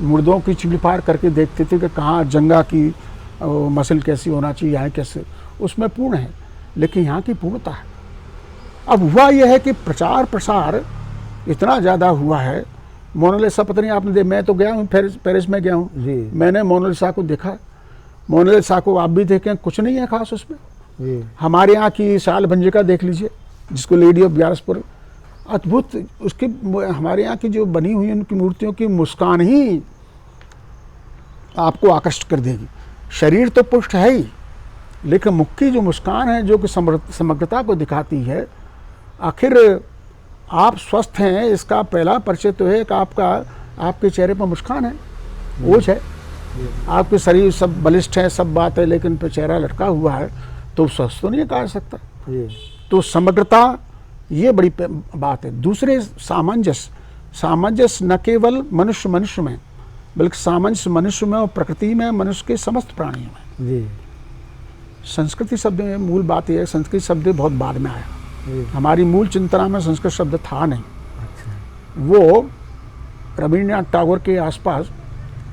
मुर्दों की चीड़-फाड़ करके देखते थे कि कहाँ जंगा की मसल कैसी होना चाहिए, यहाँ कैसे, उसमें पूर्ण है, लेकिन यहाँ की पूर्णता है। अब हुआ यह है कि प्रचार प्रसार इतना ज़्यादा हुआ है। मोनालिसा पता नहीं आपने मैं तो गया हूँ पेरिस में गया हूँ, मैंने मोनालिसा को देखा। मोनालिसा को आप भी देखें, कुछ नहीं है खास उसमें। हमारे यहाँ की शाल भंजिका देख लीजिए, जिसको लेडी ऑफ बियारसपुर, अद्भुत उसके हमारे यहाँ की जो बनी हुई उनकी मूर्तियों की मुस्कान ही आपको आकर्षित कर देगी। शरीर तो पुष्ट है ही, लेकिन मुख की जो मुस्कान है जो कि समग्रता को दिखाती है। आखिर आप स्वस्थ हैं इसका पहला परिचय तो है कि आपके चेहरे पर मुस्कान है, ओझ है। आपके शरीर सब बलिष्ठ है, सब बात है, लेकिन पे चेहरा लटका हुआ है तो स्वस्थ तो नहीं कहा जा सकता। तो समग्रता ये बड़ी बात है। दूसरे सामंजस्य न केवल मनुष्य में, बल्कि सामंजस्य मनुष्य में और प्रकृति में, मनुष्य के समस्त प्राणियों में। संस्कृति शब्द में मूल बात यह है, संस्कृत शब्द बहुत बाद में आया, हमारी मूल चिंतना में संस्कृत शब्द था नहीं। वो रवींद्रनाथ टैगोर के आसपास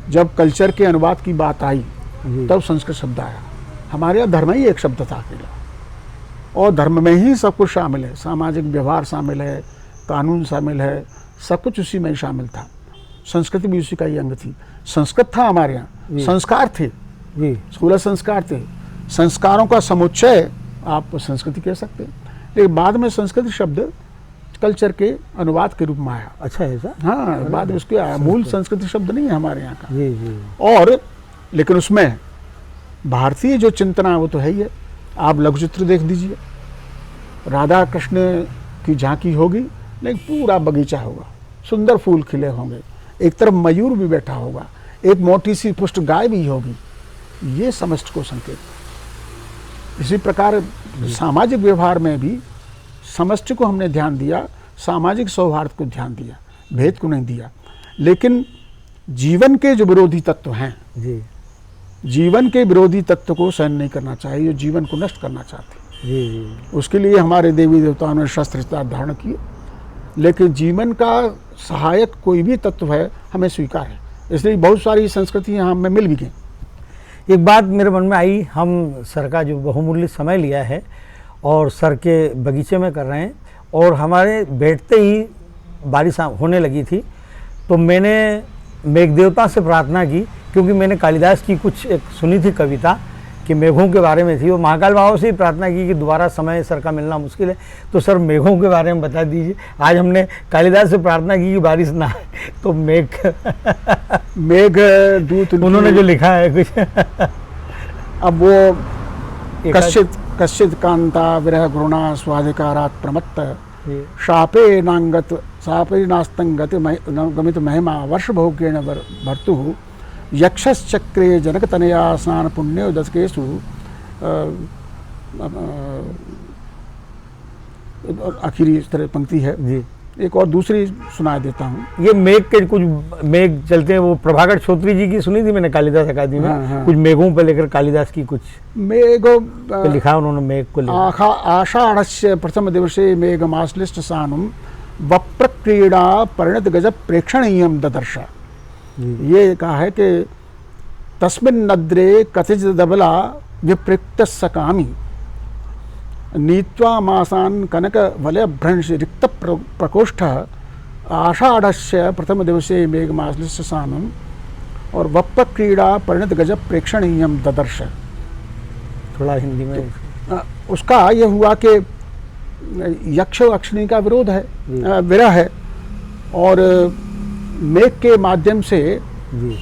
जब कल्चर के अनुवाद की बात आई तब संस्कृत शब्द आया। हमारे यहाँ धर्म ही एक शब्द था अकेला, और धर्म में ही सब कुछ शामिल है, सामाजिक व्यवहार शामिल है, कानून शामिल है, सब कुछ उसी में ही शामिल था। संस्कृति भी उसी का ही अंग थी। संस्कृत था हमारे यहाँ, संस्कार थे, 16 संस्कार थे। संस्कारों का समुच्चय आप संस्कृति कह सकते हैं, लेकिन बाद में संस्कृत शब्द कल्चर के अनुवाद के रूप में आया। अच्छा है ऐसा? हाँ, बाद में उसके आया। मूल संस्कृत शब्द नहीं है हमारे यहाँ का। और लेकिन उसमें भारतीय जो चिंतना है वो तो है ही है। आप लघुचित्र देख दीजिए, राधा कृष्ण की झांकी होगी, लेकिन पूरा बगीचा होगा, सुंदर फूल खिले होंगे, एक तरफ मयूर भी बैठा होगा, एक मोटी सी पुष्ट गाय भी होगी। ये समष्टि को संकेत। इसी प्रकार सामाजिक व्यवहार में भी समष्टि को हमने ध्यान दिया, सामाजिक सौहार्द को ध्यान दिया, भेद को नहीं दिया। लेकिन जीवन के जो विरोधी तत्व हैं, जीवन के विरोधी तत्व को सहन नहीं करना चाहिए, जो जीवन को नष्ट करना चाहते हैं। उसके लिए हमारे देवी देवताओं ने शस्त्र धारण किए, लेकिन जीवन का सहायक कोई भी तत्व है हमें स्वीकार है। इसलिए बहुत सारी संस्कृतियाँ हमें मिल भी गई। एक बात मेरे मन में आई, हम सर का जो बहुमूल्य समय लिया है और सर के बगीचे में कर रहे हैं, और हमारे बैठते ही बारिश होने लगी थी, तो मैंने मेघदेवता से प्रार्थना की, क्योंकि मैंने कालिदास की कुछ एक सुनी थी कविता कि मेघों के बारे में थी, वो महाकाल बाबा से ही प्रार्थना की कि दोबारा समय सर का मिलना मुश्किल है। तो सर मेघों के बारे में बता दीजिए। आज हमने कालिदास से प्रार्थना की कि बारिश ना आए, तो मेघ दूत उन्होंने जो लिखा है कुछ अब वो कश्चित कांता विरह गुरुणा स्वाधिकारात् प्रमत्त शापे नास्तंगत गमित महिमा वर्ष भोगेण भर्तुः यक्षश्चक्रे जनकतनया स्नान पुण्योदकेषु आखिरी इस तरह पंक्ति है जी। एक और दूसरी सुना देता हूँ। ये मेघ के कुछ मेघ चलते हैं, वो प्रभाकर छोत्री जी की सुनी थी मैंने कालिदास अकादमी में। हाँ, हाँ। कुछ मेघों पे लेकर कालिदास की कुछ मेघो पे लिखा उन्होंने मेघ को लेकर। आषाढ़स्य प्रथम दिवसे मेघमाश्लिष्ट सानुम वप्रक्रीड़ा परिणत गजब प्रेक्षणीयम ददर्श। ये कहा है कि तस्मिन् नद्रे कथित दबला विप्रक्त सकामी नीत्वा मासान कनक वलय भ्रंश रिक्त प्रकोष्ठ आषाढ़स्य प्रथम दिवसे मेघमाश्लिष्ट सानुम और वप्र क्रीड़ा परिणत गजब प्रेक्षणीयम ददर्श। थोड़ा हिंदी में उसका यह हुआ कि यक्ष अक्षिणी का विरोध है, विरह है, और मेघ के माध्यम से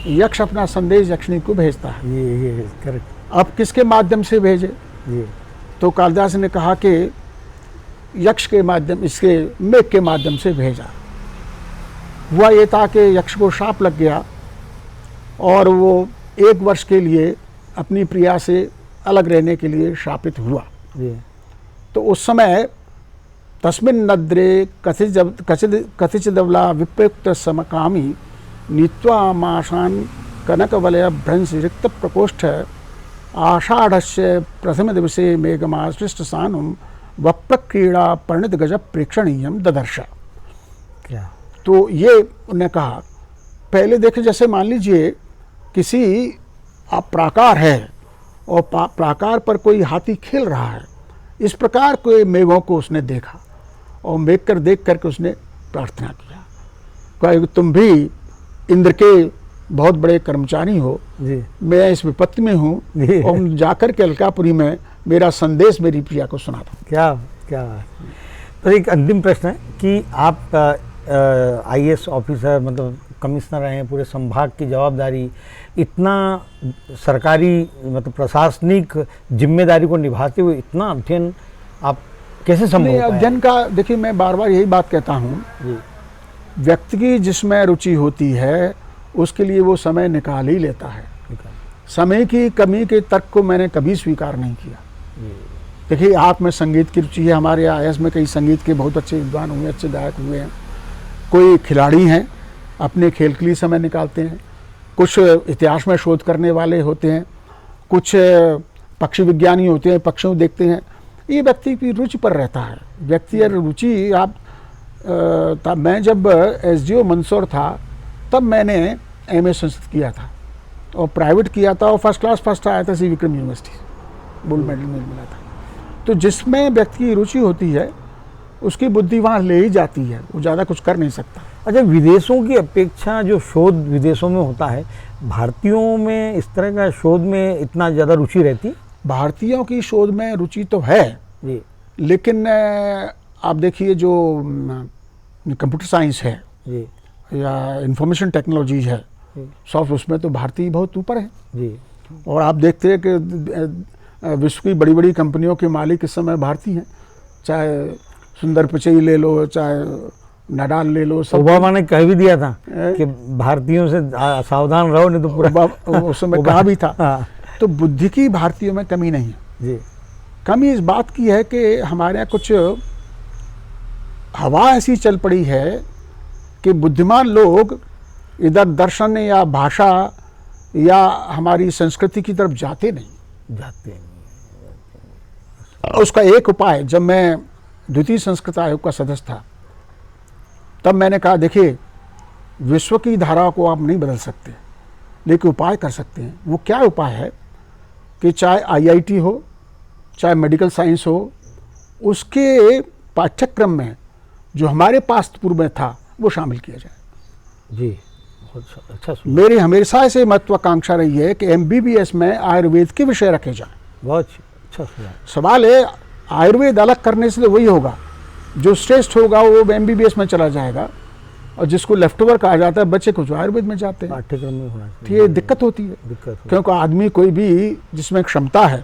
यक्ष अपना संदेश यक्षिणी को भेजता है। ये करेक्ट। अब किसके माध्यम से भेजे? तो कालिदास ने कहा कि यक्ष के माध्यम, इसके मेघ के माध्यम से भेजा। हुआ ये था कि यक्ष को शाप लग गया और वो 1 वर्ष के लिए अपनी प्रिया से अलग रहने के लिए शापित हुआ। तो उस समय तस्मिन् नद्रे कथिचिदवला विप्रयुक्त समकामी नीत्वा माशान कनक वलय भ्रंश रिक्त प्रकोष्ठ आषाढ़स्य प्रथम दिवसे मेघमाश्लिष्ट सानुम वप्र क्रीड़ा परिणत गजब प्रेक्षणीयम ददर्श। क्या? तो ये उन्होंने कहा, पहले देखे जैसे मान लीजिए किसी आप प्राकार है और प्राकार पर कोई हाथी खेल रहा है, इस प्रकार कोई मेघों को उसने देखा और देख करके उसने प्रार्थना किया, कहा तुम भी इंद्र के बहुत बड़े कर्मचारी हो जी। मैं इस विपत्ति में हूँ और जाकर के अलकापुरी में मेरा संदेश मेरी प्रिया को सुना था। क्या तो एक अंतिम प्रश्न है कि आप IAS ऑफिसर, मतलब कमिश्नर रहे हैं, पूरे संभाग की जवाबदारी, इतना सरकारी मतलब प्रशासनिक जिम्मेदारी को निभाते हुए इतना अध्ययन आप कैसे संभव हो पाया? अध्ययन का देखिए, मैं बार बार यही बात कहता हूँ, व्यक्ति की जिसमें रुचि होती है उसके लिए वो समय निकाल ही लेता है। समय की कमी के तर्क को मैंने कभी स्वीकार नहीं किया। देखिए, आप में संगीत की रुचि है, हमारे IAS में कई संगीत के बहुत अच्छे विद्वान हुए, अच्छे गायक हुए हैं, कोई खिलाड़ी हैं अपने खेल के लिए समय निकालते हैं, कुछ इतिहास में शोध करने वाले होते हैं, कुछ पक्षी विज्ञानी होते हैं, पक्षियों देखते हैं। ये व्यक्ति की रुचि पर रहता है। व्यक्ति रुचि आप मैं जब SDO मंदसौर था तब मैंने MA संस्कृत किया था और प्राइवेट किया था और फर्स्ट आया था Shri Vikram university, gold medal मिला था। तो जिसमें व्यक्ति की रुचि होती है उसकी बुद्धि वहाँ ले ही जाती है, वो ज़्यादा कुछ कर नहीं सकता। अच्छा, विदेशों की अपेक्षा जो शोध विदेशों में होता है, भारतीयों में इस तरह का शोध में इतना ज़्यादा रुचि रहती? भारतीयों की शोध में रुचि तो है जी, लेकिन आप देखिए जो कंप्यूटर साइंस है जी, या इंफॉर्मेशन टेक्नोलॉजी है, सॉफ्ट, उसमें तो भारतीय बहुत ऊपर है जी। और आप देखते हैं कि विश्व की बड़ी बड़ी कंपनियों के मालिक इस समय भारतीय हैं, चाहे सुंदर पिचई ले लो, चाहे नडाल ले लो। ओबामा ने कह भी दिया था कि भारतीयों से सावधान रहो, नहीं तो पूरा उस समय कहा भी था। हाँ। तो बुद्धि की भारतीयों में कमी नहीं है जी। कमी इस बात की है कि हमारे यहाँ कुछ हवा ऐसी चल पड़ी है कि बुद्धिमान लोग इधर दर्शन या भाषा या हमारी संस्कृति की तरफ जाते नहीं। उसका एक उपाय, जब मैं द्वितीय संस्कृत आयोग का सदस्य था तब मैंने कहा, देखिए विश्व की धारा को आप नहीं बदल सकते लेकिन उपाय कर सकते हैं। वो क्या उपाय है कि चाहे IIT हो, चाहे मेडिकल साइंस हो, उसके पाठ्यक्रम में जो हमारे पास पूर्व में था वो शामिल किया जाए। जी। बहुत अच्छा सुना। मेरी हमेशा से महत्वाकांक्षा रही है कि एमबीबीएस में आयुर्वेद के विषय रखे जाएं। बहुत अच्छा सुना। सवाल है आयुर्वेद अलग करने से तो वही होगा, जो श्रेष्ठ होगा वो एमबीबीएस में चला जाएगा, और जिसको लेफ्ट ओवर कहा जाता है बच्चे कुछ आयुर्वेद में जाते हैं। पाठ्यक्रम में होना तो चाहिए। ये दिक्कत होती है, क्योंकि आदमी कोई भी जिसमें क्षमता है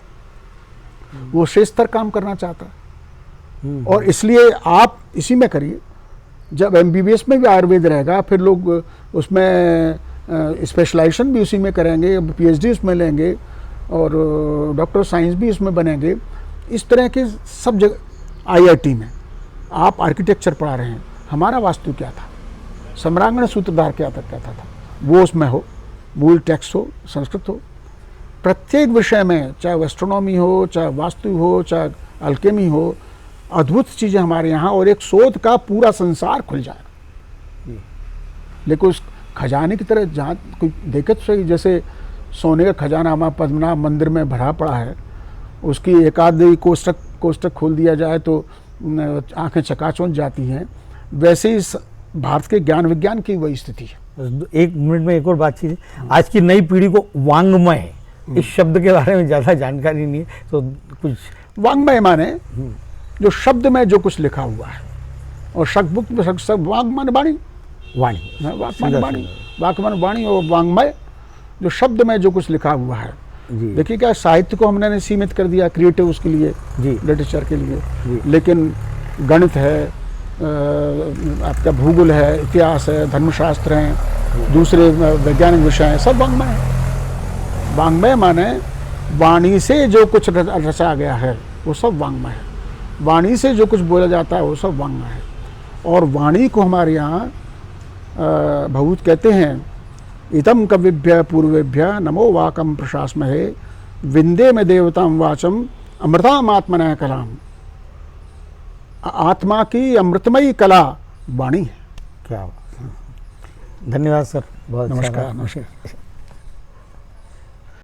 वो श्रेष्ठ स्तर काम करना चाहता है, और इसलिए आप इसी में करिए। जब एमबीबीएस में भी आयुर्वेद रहेगा फिर लोग उसमें स्पेशलाइजेशन भी उसी में करेंगे, पीएचडी उसमें लेंगे, और डॉक्टर साइंस भी उसमें बनेंगे। इस तरह के सब जगह आईआईटी में आप आर्किटेक्चर पढ़ा रहे हैं, हमारा वास्तु क्या था, सम्रांगण सूत्रधार क्या कहता था, वो उसमें हो, मूल टेक्स्ट हो, संस्कृत हो। प्रत्येक विषय में, चाहे एस्ट्रोनॉमी हो, चाहे वास्तु हो, चाहे अल्केमी हो, अद्भुत चीज़ें हमारे यहाँ, और एक शोध का पूरा संसार खुल जाएगा। लेकिन उस खजाने की तरह जहाँ कोई देखे तो सही, जैसे सोने का खजाना हमारा पद्मनाभ मंदिर में भरा पड़ा है, उसकी एक आधी कोष्टक खोल दिया जाए तो आंखें चकाचौंध जाती हैं, वैसे ही भारत के ज्ञान विज्ञान की वही स्थिति है। एक मिनट में एक और बातचीत है, आज की नई पीढ़ी को वांग्मय इस शब्द के बारे में ज़्यादा जानकारी नहीं है, तो कुछ। वांग्मय माने जो शब्द में जो कुछ लिखा हुआ है, और शब्द में सब वांग माने वाणी, वाक माने वाणी, वाक माने वाणी, और वांग्मय जो शब्द में जो कुछ लिखा हुआ है। देखिए क्या साहित्य को हमने सीमित कर दिया क्रिएटिव उसके लिए, लिटरेचर के लिए, लेकिन गणित है, आपका भूगोल है, इतिहास है, धर्मशास्त्र हैं, दूसरे वैज्ञानिक विषय हैं, सब वांग्मय है। वांग्मय माने वाणी से जो कुछ रचा गया है वो सब वांग्मय है, वाणी से जो कुछ बोला जाता है वो सब वांग्मय है। और वाणी को हमारे यहाँ भगवत कहते हैं, इतम कविभ्य पूर्वेभ्य नमो वाकम प्रशास्महे, विंदे में देवताम वाचम अमृताम आत्मनः कलाम। आत्मा की अमृतमयी कला वाणी है। क्या धन्यवाद सर, बहुत नमस्कार।